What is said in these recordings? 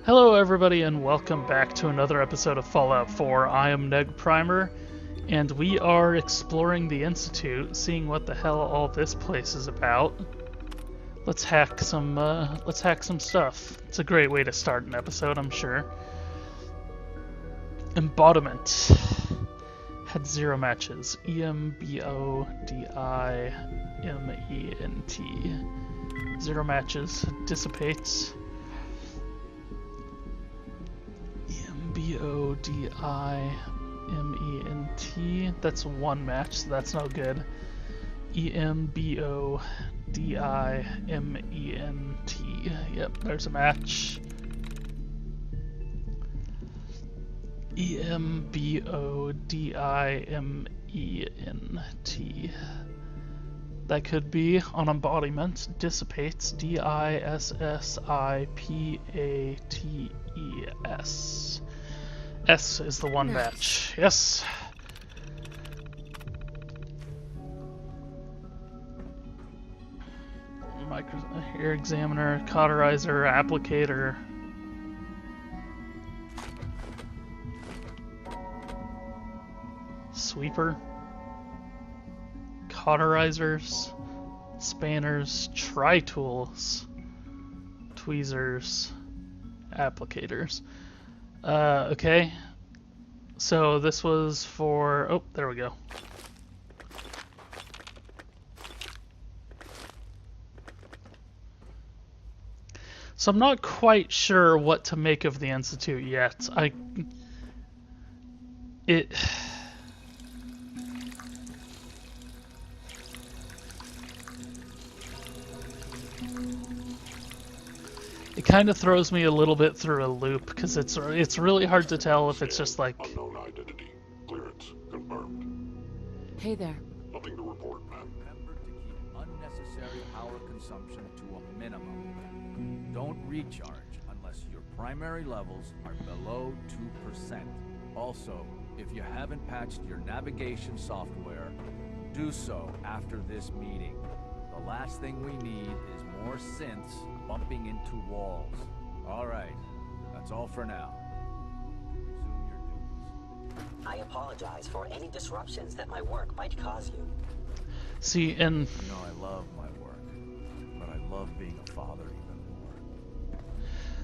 Hello everybody and welcome back to another episode of Fallout 4. I am NegPrimer, and we are exploring the Institute, seeing what the hell all this place is about. Let's hack some stuff. It's a great way to start an episode, I'm sure. Embodiment. Had 0 matches. E-M-B-O-D-I-M-E-N-T. 0 matches. Dissipates. E-M-B-O-D-I-M-E-N-T. That's 1 match, so that's no good. E-M-B-O-D-I-M-E-N-T. Yep, there's a match. E-M-B-O-D-I-M-E-N-T. That could be on embodiment. Dissipates. D-I-S-S-I-P-A-T-E-S. S is the 1 match. Yes. Air examiner, cauterizer, applicator. Sweeper. Cauterizers. Spanners. Tri-tools. Tweezers. Applicators. Okay. So this was for... Oh, there we go. So I'm not quite sure what to make of the Institute yet. It kind of throws me a little bit through a loop because it's really hard to tell if it's just like unknown identity. Clearance confirmed. Hey there. Nothing to report, ma'am. Remember to keep unnecessary power consumption to a minimum. Don't recharge unless your primary levels are below 2%. Also, if you haven't patched your navigation software, do so after this meeting. The last thing we need is more synths bumping into walls. All right, that's all for now. Resume your duties. I apologize for any disruptions that my work might cause you. see and You know I love my work, but I love being a father even more.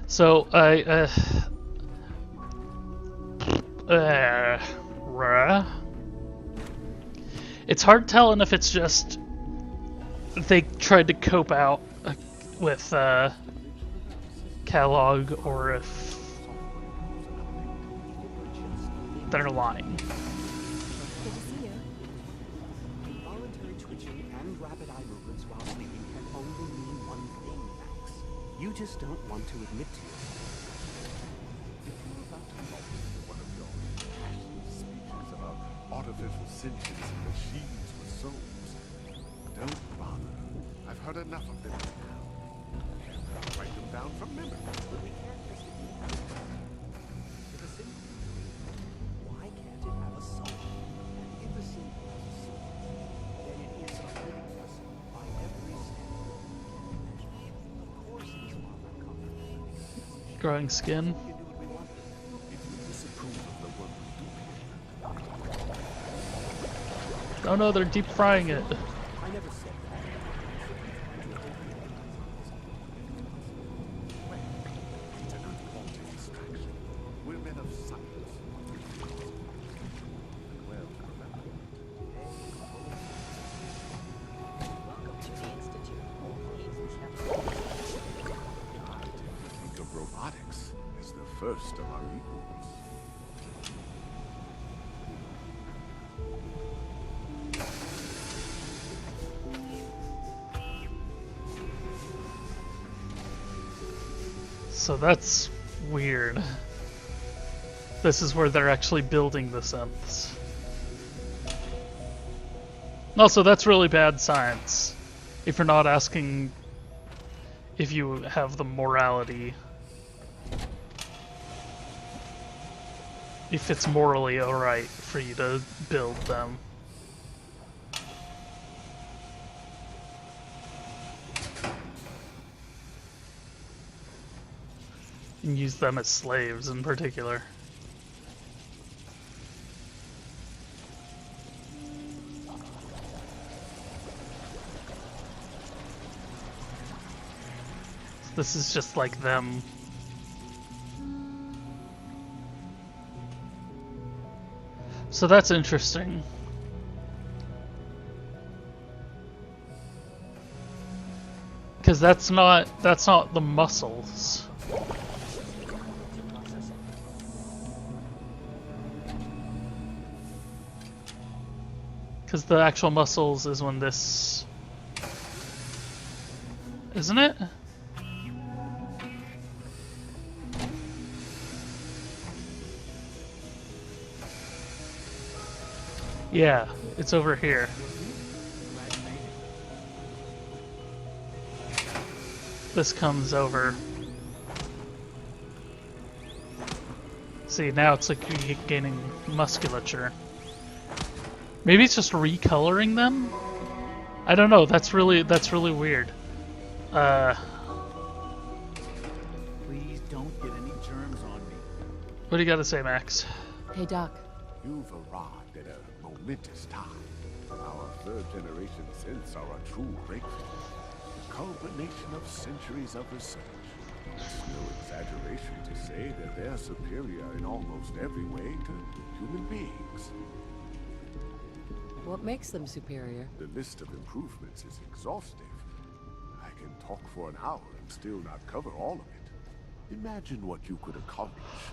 so it's hard telling if it's just they tried to cope out with Kellogg or if they're lying. Good to see you. Involuntary twitching and rapid eye movements while sleeping can only mean one thing, Max. You just don't want to admit to it. If you're about to launch into one of your passionate speeches about artificial sentience and machines with souls, don't bother. I've heard enough of them now. I'll write them down from memory. But we can't just ignore it. If a symbol is real, why can't it have a soul? And if a symbol has a soul, then it is a living person by every standard we can measure. Of course it is far more complicated. Growing skin. We can do what we want. If you disapprove of the work we do here, Oh no, they're deep frying it. I never said that. do not want a distraction. We're men of science. Well, remember. Welcome to the Institute. Please accept. I tend to think of robotics as the first of our equals. So that's weird. This is where they're actually building the synths. Also, that's really bad science. If you're not asking if you have the morality. If it's morally alright for you to build them. and use them as slaves in particular. This is just like them. So that's interesting. Because that's not the muscles. Because the actual muscles is when this, isn't it? Yeah, it's over here. This comes over. See, now it's like you're gaining musculature. Maybe it's just recoloring them? I don't know, that's really weird. Please don't get any germs on me. What do you gotta say, Max? Hey, Doc. You've arrived at a momentous time. Our third generation synths are a true breakthrough. The culmination of centuries of research. It's no exaggeration to say that they're superior in almost every way to human beings. What makes them superior? The list of improvements is exhaustive. I can talk for an hour and still not cover all of it. Imagine what you could accomplish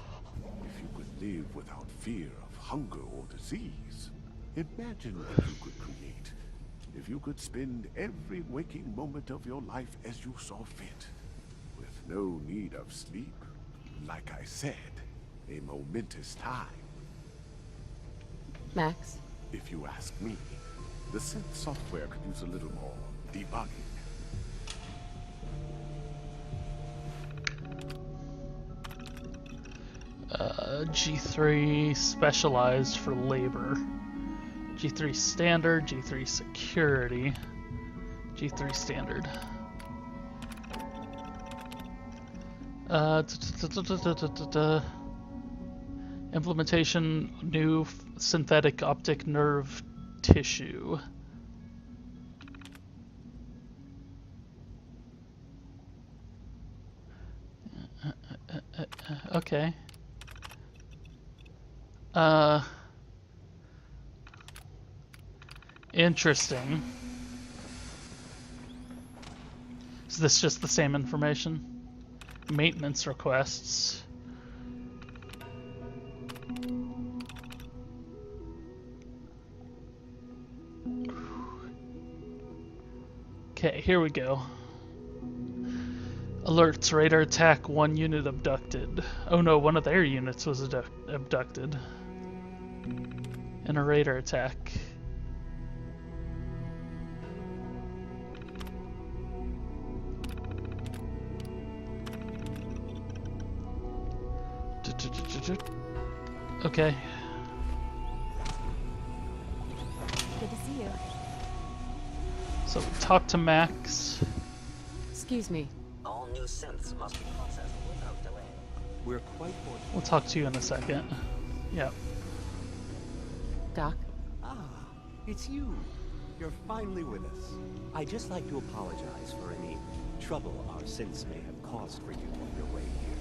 if you could live without fear of hunger or disease. Imagine what you could create if you could spend every waking moment of your life as you saw fit, with no need of sleep. Like I said, a momentous time. Max? If you ask me, the synth software could use a little more debugging. G3 specialized for labor. G3 standard, G3 security, G3 standard. Implementation, new synthetic optic nerve tissue. Okay. Interesting. Is this just the same information? Maintenance requests. Okay, here we go. Alerts, radar attack, 1 unit abducted. Oh no, one of their units was abducted. In a radar attack. Okay. Good to see you. So talk to Max. Excuse me. All new synths must be processed without delay. We're quite fortunate. We'll talk to you in a second. Yeah. Doc? Ah, it's you. You're finally with us. I'd just like to apologize for any trouble our synths may have caused for you on your way here.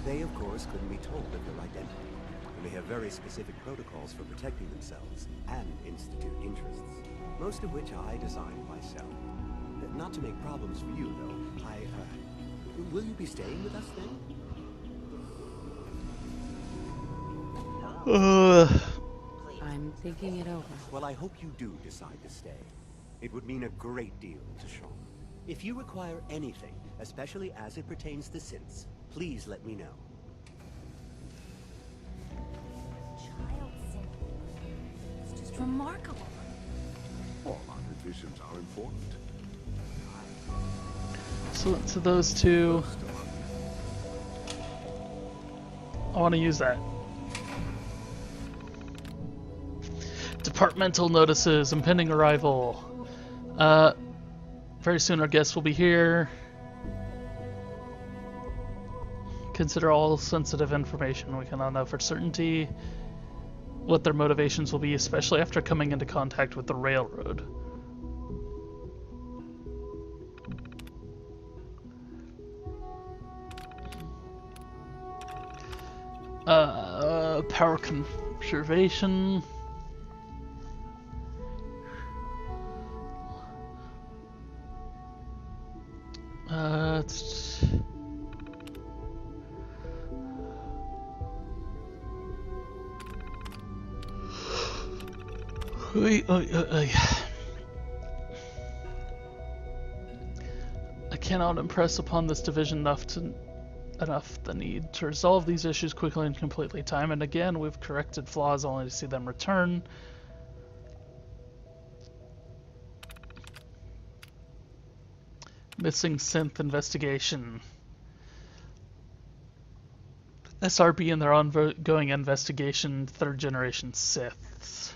They, of course, couldn't be told of your identity, and they have very specific protocols for protecting themselves and Institute interests, most of which I designed myself. Not to make problems for you, though, will you be staying with us then? I'm thinking it over. Well, I hope you do decide to stay. It would mean a great deal to Sean. If you require anything, especially as it pertains to synths, please let me know. Child synth. It's just remarkable. All our revisions are important. So those two. I want to use that. Departmental notices, impending arrival. Very soon our guests will be here. Consider all sensitive information. We cannot know for certainty what their motivations will be, especially after coming into contact with the railroad. Power conservation. I cannot impress upon this division enough the need to resolve these issues quickly and completely. Time and again, we've corrected flaws only to see them return. Missing synth investigation. SRB and their ongoing investigation, third generation Siths.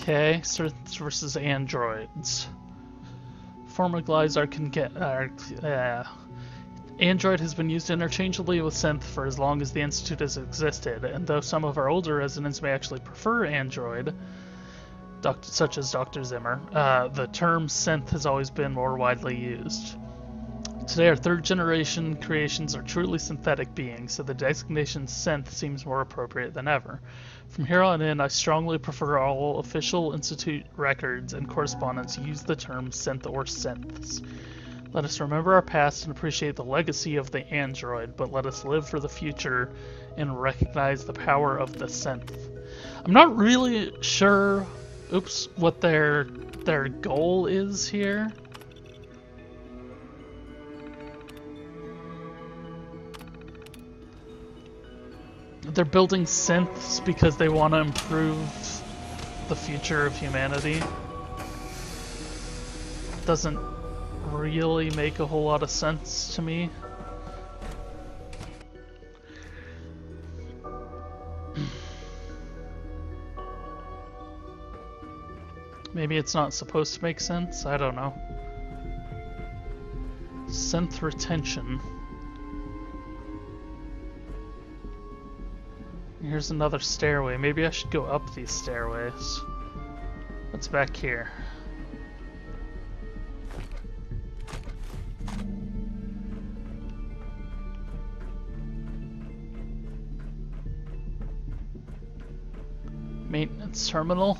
Okay, Siths versus androids. Former Glizar can get. Android has been used interchangeably with synth for as long as the Institute has existed, and though some of our older residents may actually prefer android, such as Dr. Zimmer, the term synth has always been more widely used. Today, our third generation creations are truly synthetic beings, so the designation synth seems more appropriate than ever. From here on in, I strongly prefer all official Institute records and correspondence use the term synth or synths. Let us remember our past and appreciate the legacy of the android, but let us live for the future and recognize the power of the synth. I'm not really sure, what their goal is here. They're building synths because they want to improve the future of humanity. Doesn't really make a whole lot of sense to me. Maybe it's not supposed to make sense, I don't know. Synth retention. Here's another stairway. Maybe I should go up these stairways. What's back here? Maintenance terminal.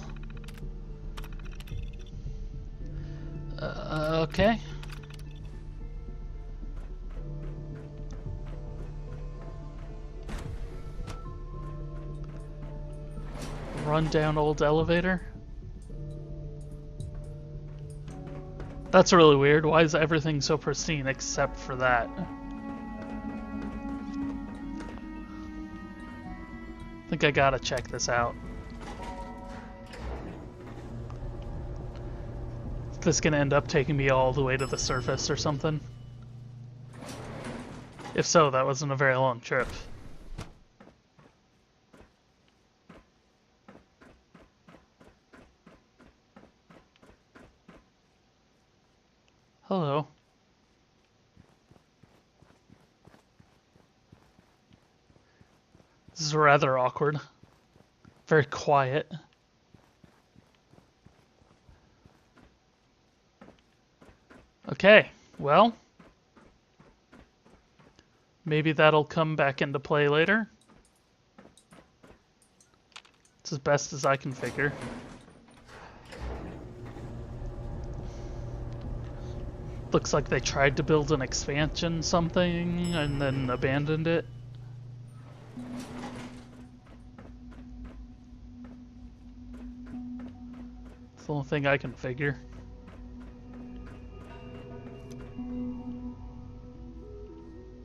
Okay. Run down old elevator. That's really weird. Why is everything so pristine except for that? I think I gotta check this out. Is this gonna end up taking me all the way to the surface or something? If so, that wasn't a very long trip. Hello. This is rather awkward. Very quiet. Okay, well. Maybe that'll come back into play later. It's as best as I can figure. Looks like they tried to build an expansion something and then abandoned it. It's the only thing I can figure.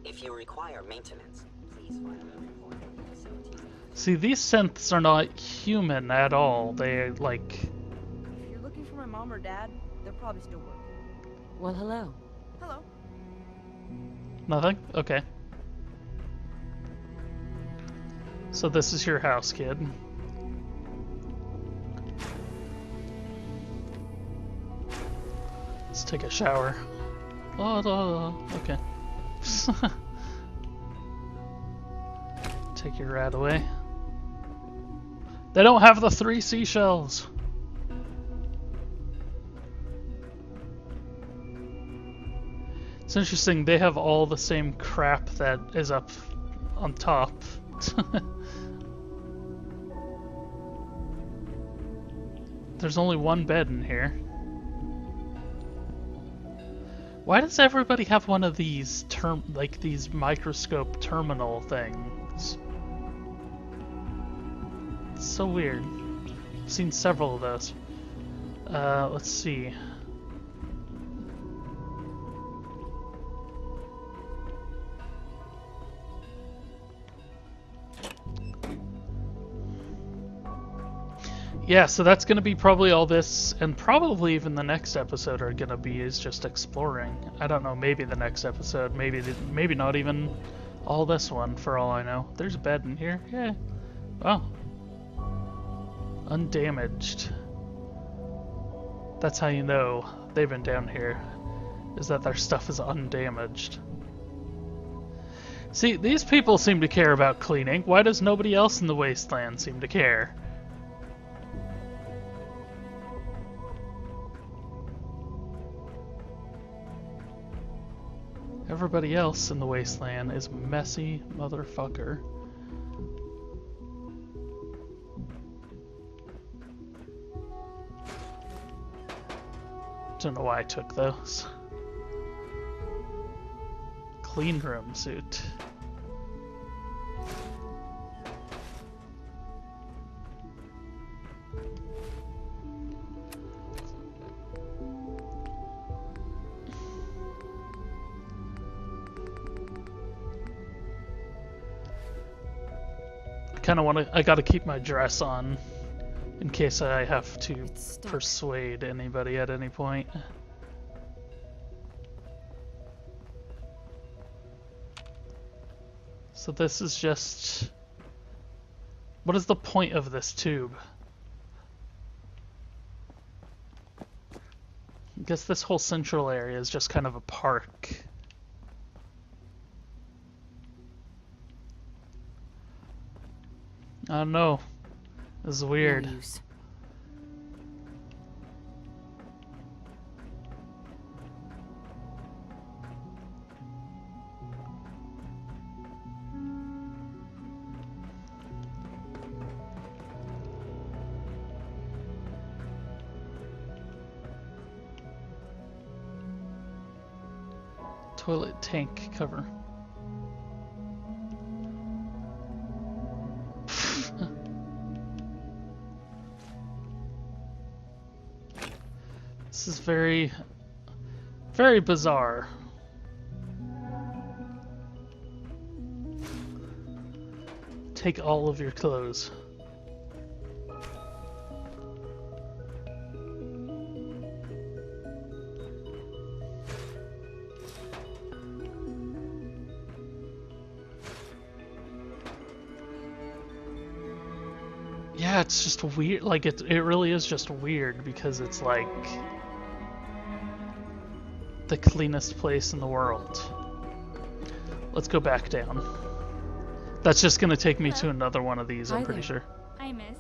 If you require maintenance, please file a report with the facility. See, these synths are not human at all. They're like... If you're looking for my mom or dad, they're probably still working. Well, hello. Hello. Nothing? Okay. So this is your house, kid. Let's take a shower. Okay. Take your rat away. They don't have the 3 seashells. It's interesting, they have all the same crap that is up on top. There's only one bed in here. Why does everybody have one of these these microscope terminal things? It's so weird. I've seen several of those. Let's see. Yeah, so that's gonna be probably all this, and probably even the next episode are gonna be is just exploring. I don't know, maybe the next episode, maybe not even all this one, for all I know. There's a bed in here, yeah. Oh. Undamaged. That's how you know they've been down here, is that their stuff is undamaged. See, these people seem to care about cleaning. Why does nobody else in the wasteland seem to care? Everybody else in the wasteland is messy motherfucker. Don't know why I took those. Clean room suit. I gotta keep my dress on in case I have to persuade anybody at any point. So this is just... What is the point of this tube? I guess this whole central area is just kind of a park. I don't know. This is weird. No use. Toilet tank cover. This is very, very bizarre. Take all of your clothes. Yeah, it's just weird. Like, it really is just weird because it's like the cleanest place in the world. Let's go back down. That's just gonna take me to another one of these, I'm pretty sure. Hi, miss.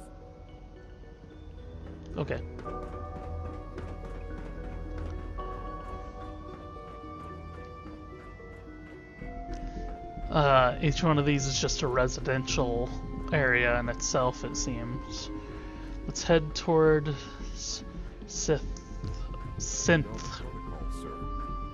Okay. Each one of these is just a residential area in itself, it seems. Let's head toward Synth. Protocol, sir.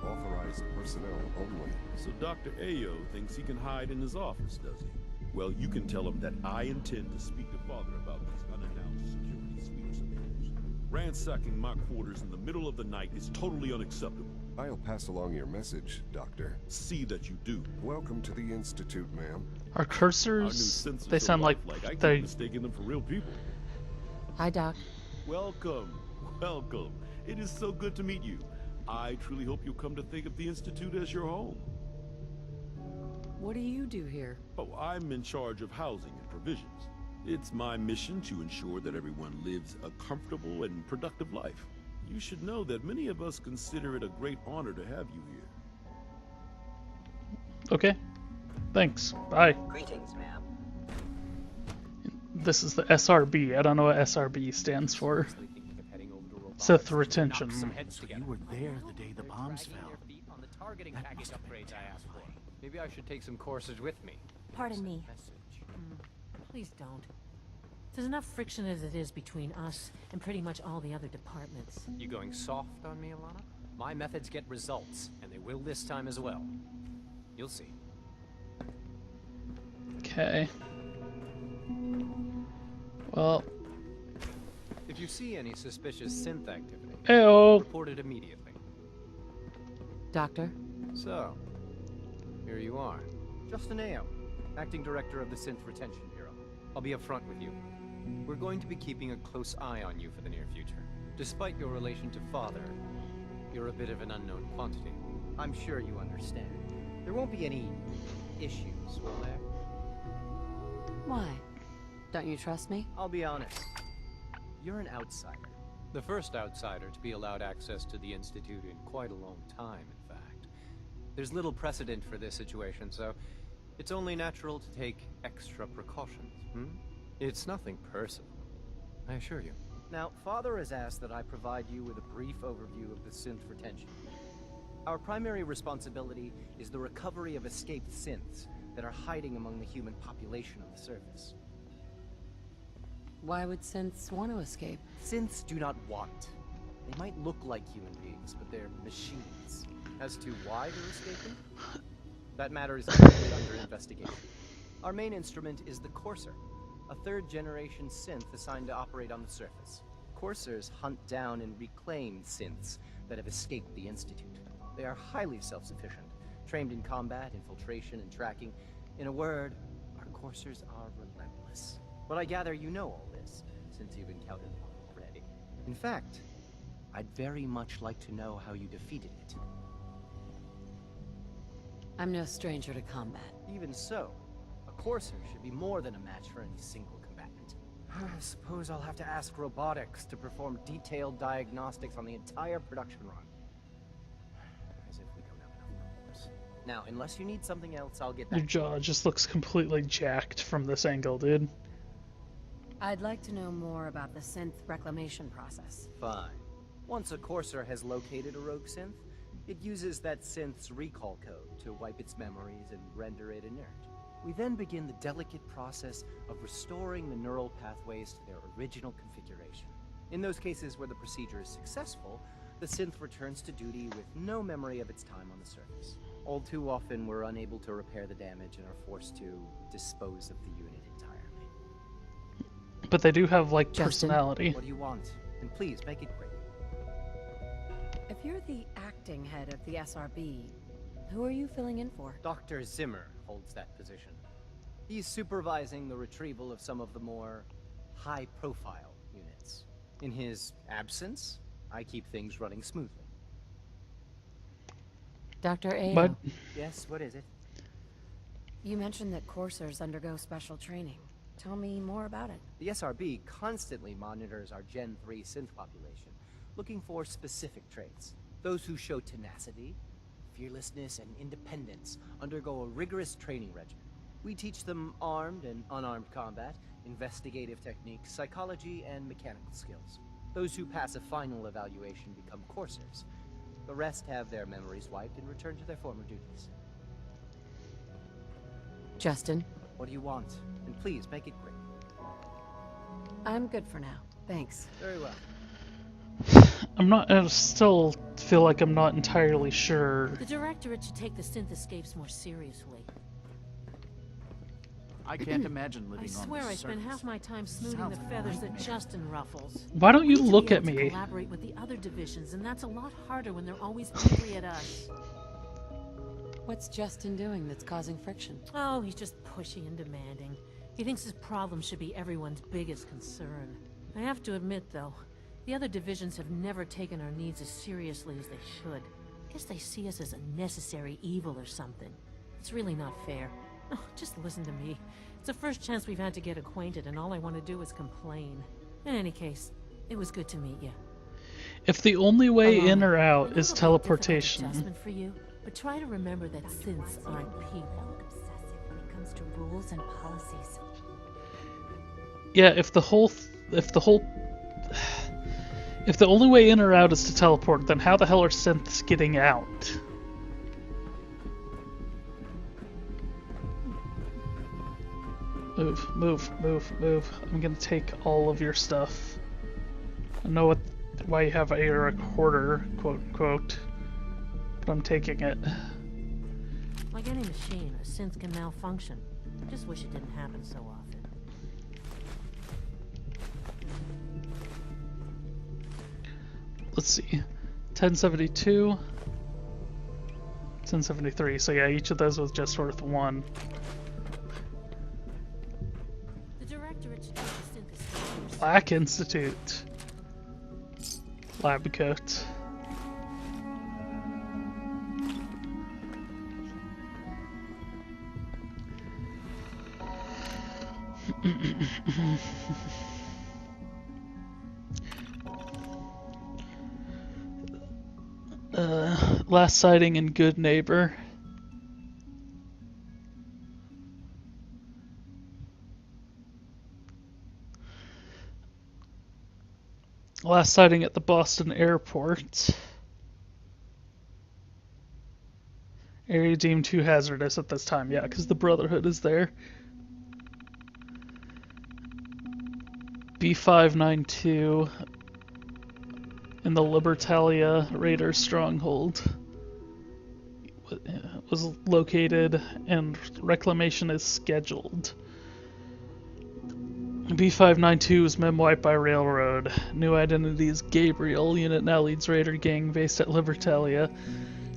Authorized personnel only. So Dr. Ayo thinks he can hide in his office, does he? Well, you can tell him that I intend to speak to Father about these unannounced security sweeps of yours. Ransacking my quarters in the middle of the night is totally unacceptable. I'll pass along your message, Doctor. See that you do. Welcome to the Institute, ma'am. Our Our new cursors, sensors they sound are like lifelike. I they... keep mistaking them for real people. Hi, Doc. Welcome. Welcome. It is so good to meet you. I truly hope you'll come to think of the Institute as your home. What do you do here? Oh, I'm in charge of housing and provisions. It's my mission to ensure that everyone lives a comfortable and productive life. You should know that many of us consider it a great honor to have you here. Okay. Thanks. Bye. Greetings, ma'am. This is the SRB. I don't know what SRB stands for. Sith Retention. So you were there the day the bombs fell. On the targeting That package must have been upgrades I asked for. Maybe I should take some courses with me. Pardon me. Please don't. There's enough friction as it is between us and pretty much all the other departments. You going soft on me, Alana? My methods get results, and they will this time as well. You'll see. Okay. Well. If you see any suspicious synth activity, Heyo. report it immediately. Doctor? So, here you are. Justin Ao, Acting Director of the Synth Retention Bureau. I'll be upfront with you. We're going to be keeping a close eye on you for the near future. Despite your relation to Father, you're a bit of an unknown quantity. I'm sure you understand. There won't be any issues, will there? Why? Don't you trust me? I'll be honest. You're an outsider. The first outsider to be allowed access to the Institute in quite a long time, in fact. There's little precedent for this situation, so it's only natural to take extra precautions, It's nothing personal, I assure you. Now, Father has asked that I provide you with a brief overview of the synth retention. Our primary responsibility is the recovery of escaped synths that are hiding among the human population on the surface. Why would synths want to escape? Synths do not want. They might look like human beings, but they're machines. As to why they're escaping, that matter is currently under investigation. Our main instrument is the Courser, a third-generation synth assigned to operate on the surface. Coursers hunt down and reclaim synths that have escaped the Institute. They are highly self-sufficient, trained in combat, infiltration, and tracking. In a word, our Coursers are relentless. But I gather you know all this, since you've encountered them already. In fact, I'd very much like to know how you defeated it. I'm no stranger to combat. Even so, a Courser should be more than a match for any single combatant. I suppose I'll have to ask robotics to perform detailed diagnostics on the entire production run. As if we don't have enough problems. Now, unless you need something else, I'll get back. Your jaw just looks completely jacked from this angle, dude. I'd like to know more about the synth reclamation process. Fine. Once a Courser has located a rogue synth, it uses that synth's recall code to wipe its memories and render it inert. We then begin the delicate process of restoring the neural pathways to their original configuration. In those cases where the procedure is successful, the synth returns to duty with no memory of its time on the surface. All too often, we're unable to repair the damage and are forced to dispose of the unit entirely. But they do have, like, Justin? personality. What do you want? And please, make it quick. If you're the acting head of the SRB, who are you filling in for? Dr. Zimmer holds that position. He's supervising the retrieval of some of the more high-profile units. In his absence, I keep things running smoothly. Dr. A. But Yes, what is it? You mentioned that coursers undergo special training. Tell me more about it. The SRB constantly monitors our Gen 3 synth population, looking for specific traits. Those who show tenacity, fearlessness, and independence undergo a rigorous training regimen. We teach them armed and unarmed combat, investigative techniques, psychology, and mechanical skills. Those who pass a final evaluation become coursers. The rest have their memories wiped and return to their former duties. Justin? What do you want? And please, make it quick. I'm good for now. Thanks. Very well. I still feel like I'm not entirely sure. The Directorate should take the synth escapes more seriously. I can't imagine living I on swear the I spend surface. half my time smoothing Sounds the like a feathers that nightmare. Justin ruffles. Why don't you We need to look be at able to me? collaborate with the other divisions, and that's a lot harder when they're always angry at us. What's Justin doing that's causing friction? Oh, he's just pushy and demanding. He thinks his problem should be everyone's biggest concern. I have to admit, though, the other divisions have never taken our needs as seriously as they should. I guess they see us as a necessary evil or something. It's really not fair. Oh, just listen to me. It's the first chance we've had to get acquainted, and all I want to do is complain. In any case, it was good to meet you. If the only way in or I out know is it'll be a difficult teleportation. adjustment for you, but try to remember that synths aren't people. Obsessive when it comes to rules and policies. Yeah, if the only way in or out is to teleport, then how the hell are synths getting out? Move, move, move, move. I'm gonna take all of your stuff. I know why you have a recorder, quote unquote, but I'm taking it. Like any machine, a synth can malfunction. I just wish it didn't happen so often. Let's see. 1072. 1073. So yeah, each of those was just worth 1. The directorate should take the synthesis. Black Institute. Lab coat. Last sighting in Good Neighbor. Last sighting at the Boston airport. Area deemed too hazardous at this time. Yeah, because the Brotherhood is there. B592 in the Libertalia Raider stronghold was located and reclamation is scheduled. B592 was mem-wiped by railroad. New identity is Gabriel. Unit now leads Raider gang based at Libertalia.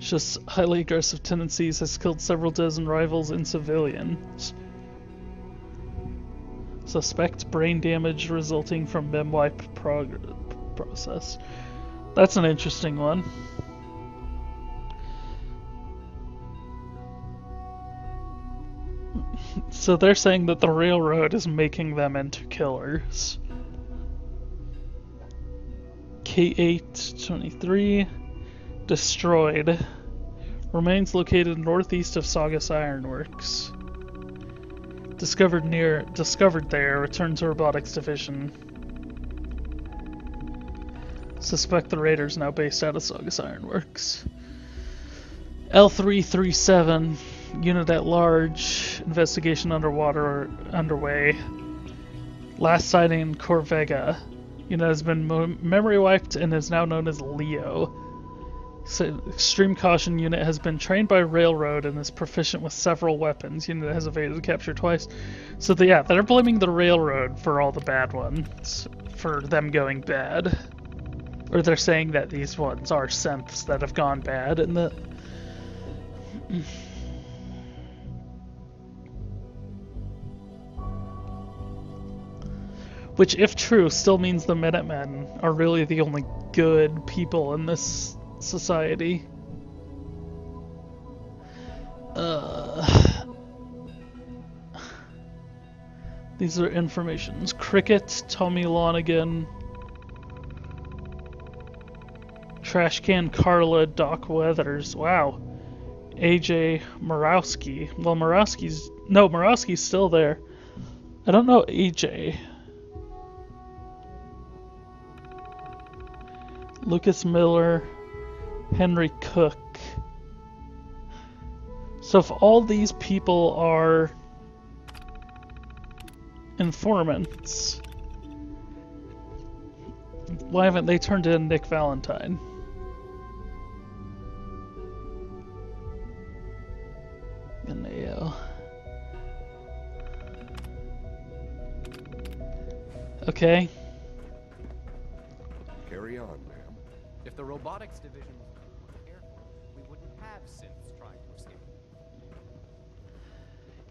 Shows highly aggressive tendencies, has killed several dozen rivals and civilians. Suspect brain damage resulting from mem-wipe process. That's an interesting one. So they're saying that the railroad is making them into killers. K823 destroyed. Remains located northeast of Saugus Ironworks. Discovered there. Returned to robotics division. Suspect the raiders now based out of Saugus Ironworks. L337 unit at large. Investigation underway. Last sighting in Corvega. Unit has been memory wiped and is now known as Leo. So, extreme caution unit has been trained by railroad and is proficient with several weapons. Unit has evaded capture twice. So they're blaming the railroad for all the bad ones, for them going bad. Or they're saying that these ones are synths that have gone bad, and that... Which, if true, still means the Minutemen are really the only good people in this society. These are informations. Cricket, Tommy Lonigan, Trashcan Carla, Doc Weathers. Wow. AJ Morawski. Well, Morawski's still there. I don't know AJ. Lucas Miller, Henry Cook. So if all these people are informants, why haven't they turned in Nick Valentine? Okay. Carry on, ma'am. If the robotics division was more careful, we wouldn't have synths trying to escape.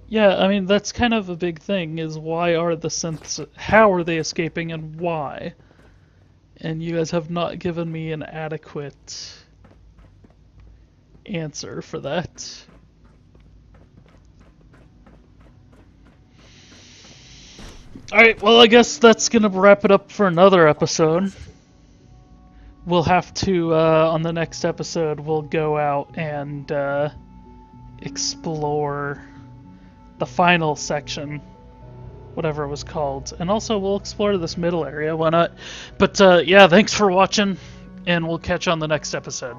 Yeah, I mean, that's kind of a big thing, is why are the synths, how are they escaping and why? And you guys have not given me an adequate answer for that. Alright, well, I guess that's gonna wrap it up for another episode. We'll have to, on the next episode, we'll go out and explore the final section, whatever it was called. And also, we'll explore this middle area, why not? But, yeah, thanks for watching, and we'll catch you on the next episode.